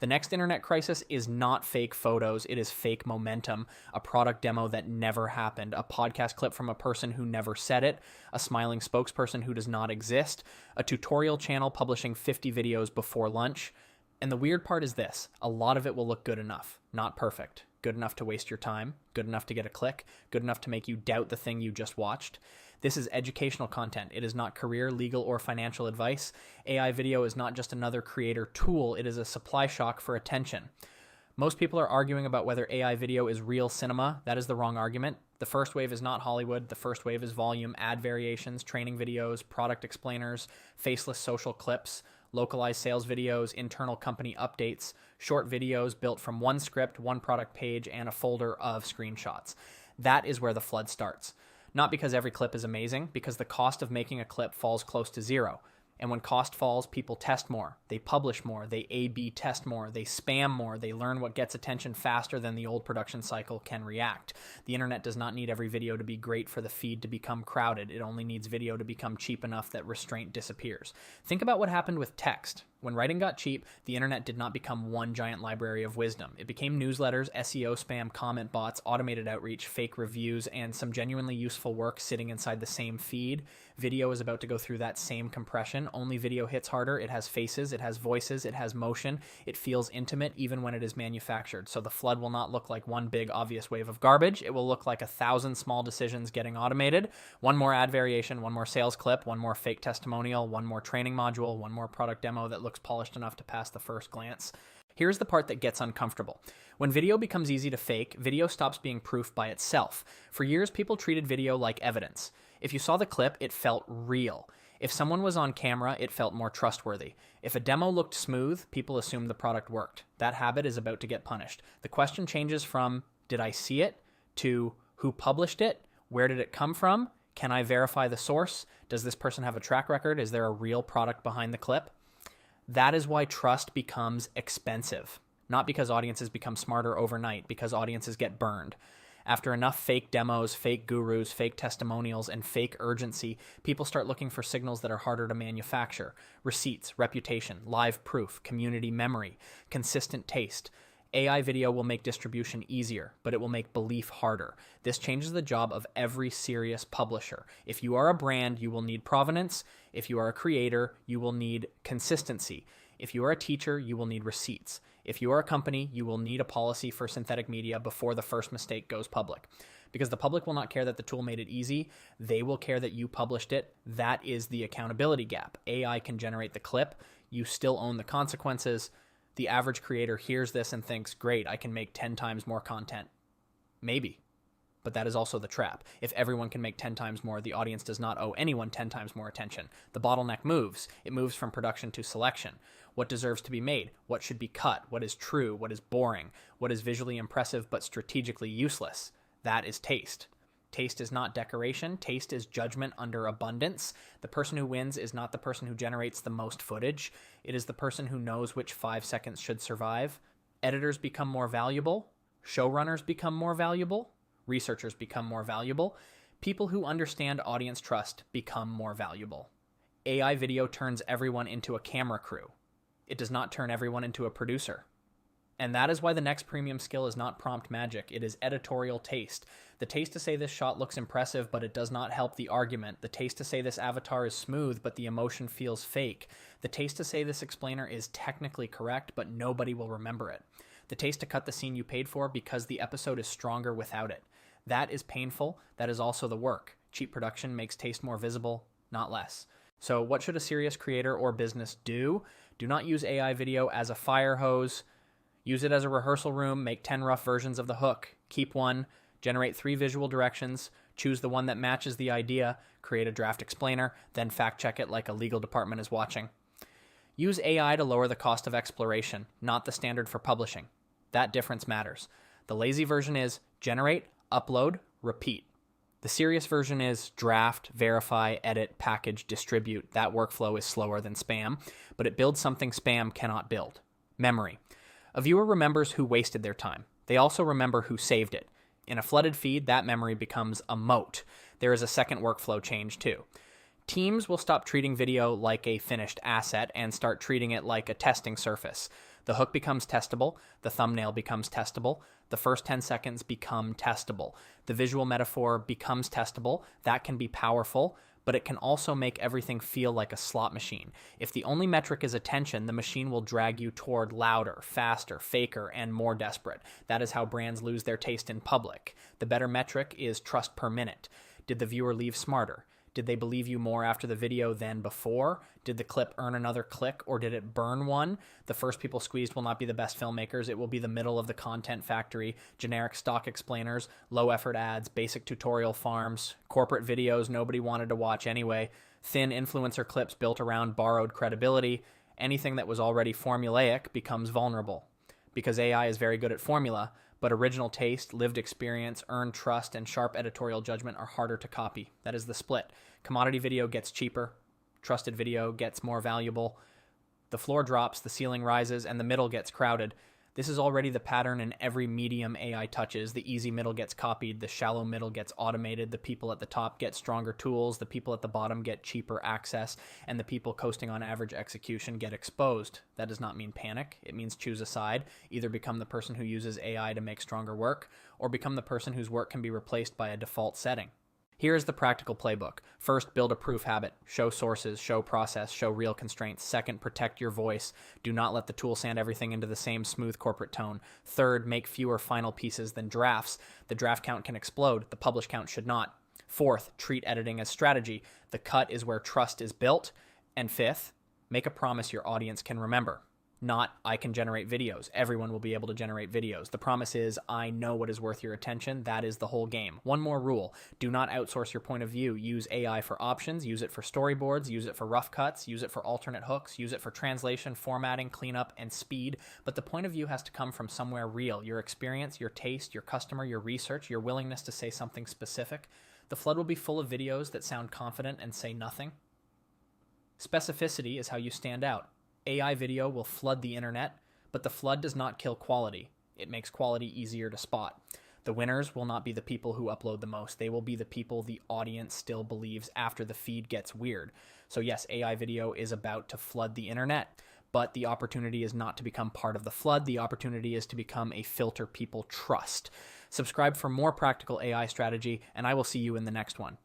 The next internet crisis is not fake photos, it is fake momentum, a product demo that never happened, a podcast clip from a person who never said it, a smiling spokesperson who does not exist, a tutorial channel publishing 50 videos before lunch. And the weird part is this: a lot of it will look good enough, not perfect. Good enough to waste your time, good enough to get a click, good enough to make you doubt the thing you just watched. This is educational content. It is not career, legal, or financial advice. AI video is not just another creator tool. It is a supply shock for attention. Most people are arguing about whether AI video is real cinema. That is the wrong argument. The first wave is not Hollywood. The first wave is volume, ad variations, training videos, product explainers, faceless social clips, localized sales videos, internal company updates, short videos built from one script, one product page, and a folder of screenshots. That is where the flood starts. Not because every clip is amazing, because the cost of making a clip falls close to zero. And when cost falls, people test more, they publish more, they A/B test more, they spam more, they learn what gets attention faster than the old production cycle can react. The internet does not need every video to be great for the feed to become crowded. It only needs video to become cheap enough that restraint disappears. Think about what happened with text. When writing got cheap, the internet did not become one giant library of wisdom. It became newsletters, SEO spam, comment bots, automated outreach, fake reviews, and some genuinely useful work sitting inside the same feed. Video is about to go through that same compression, only video hits harder. It has faces, it has voices, it has motion. It feels intimate even when it is manufactured. So the flood will not look like one big obvious wave of garbage. It will look like 1,000 small decisions getting automated. One more ad variation, one more sales clip, one more fake testimonial, one more training module, one more product demo that looks polished enough to pass the first glance. Here's the part that gets uncomfortable. When video becomes easy to fake, video stops being proof by itself. For years, people treated video like evidence. If you saw the clip, it felt real. If someone was on camera, it felt more trustworthy. If a demo looked smooth, people assumed the product worked. That habit is about to get punished. The question changes from, did I see it, to who published it? Where did it come from? Can I verify the source? Does this person have a track record? Is there a real product behind the clip? That is why trust becomes expensive. Not because audiences become smarter overnight, because audiences get burned. After enough fake demos, fake gurus, fake testimonials, and fake urgency, people start looking for signals that are harder to manufacture. Receipts, reputation, live proof, community memory, consistent taste. AI video will make distribution easier, but it will make belief harder. This changes the job of every serious publisher. If you are a brand, you will need provenance. If you are a creator, you will need consistency. If you are a teacher, you will need receipts. If you are a company, you will need a policy for synthetic media before the first mistake goes public. Because the public will not care that the tool made it easy. They will care that you published it. That is the accountability gap. AI can generate the clip. You still own the consequences. The average creator hears this and thinks, great, I can make 10 times more content. Maybe. But that is also the trap. If everyone can make 10 times more, the audience does not owe anyone 10 times more attention. The bottleneck moves. It moves from production to selection. What deserves to be made? What should be cut? What is true? What is boring? What is visually impressive but strategically useless? That is taste. Taste is not decoration. Taste is judgment under abundance. The person who wins is not the person who generates the most footage. It is the person who knows which 5 seconds should survive. Editors become more valuable. Showrunners become more valuable. Researchers become more valuable. People who understand audience trust become more valuable. AI video turns everyone into a camera crew. It does not turn everyone into a producer. And that is why the next premium skill is not prompt magic. It is editorial taste. The taste to say this shot looks impressive, but it does not help the argument. The taste to say this avatar is smooth, but the emotion feels fake. The taste to say this explainer is technically correct, but nobody will remember it. The taste to cut the scene you paid for because the episode is stronger without it. That is painful. That is also the work. Cheap production makes taste more visible, not less. So what should a serious creator or business do? Do not use AI video as a fire hose. Use it as a rehearsal room. Make 10 rough versions of the hook. Keep one. Generate 3 visual directions. Choose the one that matches the idea. Create a draft explainer. Then fact check it like a legal department is watching. Use AI to lower the cost of exploration, not the standard for publishing. That difference matters. The lazy version is generate, upload, repeat. The serious version is draft, verify, edit, package, distribute. That workflow is slower than spam, but it builds something spam cannot build. Memory. A viewer remembers who wasted their time. They also remember who saved it. In a flooded feed, that memory becomes a moat. There is a second workflow change too. Teams will stop treating video like a finished asset and start treating it like a testing surface. The hook becomes testable, the thumbnail becomes testable, the first 10 seconds become testable. The visual metaphor becomes testable. That can be powerful, but it can also make everything feel like a slot machine. If the only metric is attention, the machine will drag you toward louder, faster, faker, and more desperate. That is how brands lose their taste in public. The better metric is trust per minute. Did the viewer leave smarter? Did they believe you more after the video than before? Did the clip earn another click, or did it burn one? The first people squeezed will not be the best filmmakers. It will be the middle of the content factory, generic stock explainers, low-effort ads, basic tutorial farms, corporate videos nobody wanted to watch anyway, thin influencer clips built around borrowed credibility. Anything that was already formulaic becomes vulnerable. Because AI is very good at formula, but original taste, lived experience, earned trust, and sharp editorial judgment are harder to copy. That is the split. Commodity video gets cheaper. Trusted video gets more valuable. The floor drops, the ceiling rises, and the middle gets crowded. This is already the pattern in every medium AI touches. The easy middle gets copied, the shallow middle gets automated, the people at the top get stronger tools, the people at the bottom get cheaper access, and the people coasting on average execution get exposed. That does not mean panic. It means choose a side. Either become the person who uses AI to make stronger work, or become the person whose work can be replaced by a default setting. Here is the practical playbook. First, build a proof habit. Show sources, show process, show real constraints. Second, protect your voice. Do not let the tool sand everything into the same smooth corporate tone. Third, make fewer final pieces than drafts. The draft count can explode. The publish count should not. Fourth, treat editing as strategy. The cut is where trust is built. And fifth, make a promise your audience can remember. Not, I can generate videos. Everyone will be able to generate videos. The promise is, I know what is worth your attention. That is the whole game. One more rule. Do not outsource your point of view. Use AI for options. Use it for storyboards. Use it for rough cuts. Use it for alternate hooks. Use it for translation, formatting, cleanup, and speed. But the point of view has to come from somewhere real. Your experience, your taste, your customer, your research, your willingness to say something specific. The flood will be full of videos that sound confident and say nothing. Specificity is how you stand out. AI video will flood the internet, but the flood does not kill quality. It makes quality easier to spot. The winners will not be the people who upload the most. They will be the people the audience still believes after the feed gets weird. So yes, AI video is about to flood the internet, but the opportunity is not to become part of the flood. The opportunity is to become a filter people trust. Subscribe for more practical AI strategy, and I will see you in the next one.